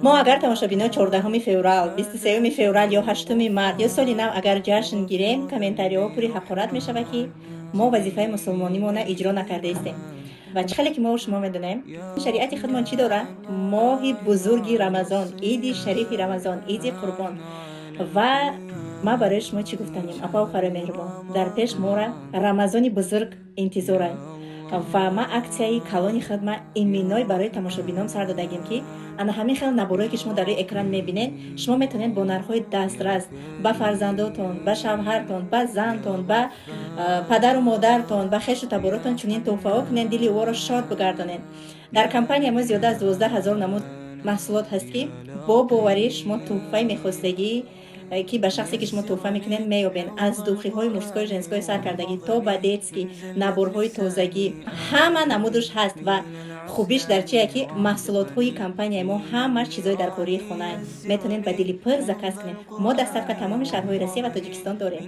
мо агар тамошобино 14 феврал 23 феврал ё 8 март ё соли нав агар ҷашн гирем комментариҳо пури ҳақорат мешавад ки мо вазифаи мусулмонимона иҷро накарда истем ва чӣ хеле ки мо шумо медонем шариати худмон чӣ дорад моҳи бузурги рамазон иди шарифи рамазон иди қурбон ва ма барои шумо чӣ гуфтанем апа охара меҳрубон дар пеш мора рамазони бузург интизорад ва ма аксияи калони хидма иминой барои тамошобинон сар додагем ки ана ҳамин хел наборое ки шумо дар рӯи экран мебинед шумо метавонед бо нархҳои дастрас ба фарзандотон ба шавҳартон ба зантон ба падару модартон ба хешу таборотон чунин тӯҳфаҳо кунед дили оро шод бигардонед дар компания мо зиёда аз 12 000 намуд маҳсулот ҳаст ки бо боварӣ шумо тӯҳфаи мехостагӣ ки ба шахсе ки шумо тӯҳфа мекунед меёбен аз духиҳои мужскои женскои саркардагӣ то ба детски наборҳои тозагӣ ҳама намудуш ҳаст ва хубиш дар чия ки маҳсулотҳои компанияи мо ҳама чизои дар кории хонаа метавонед ба дили пир заказ кунед мо доставка тамоми шаҳрҳои Россия ва Тоҷикистон дорем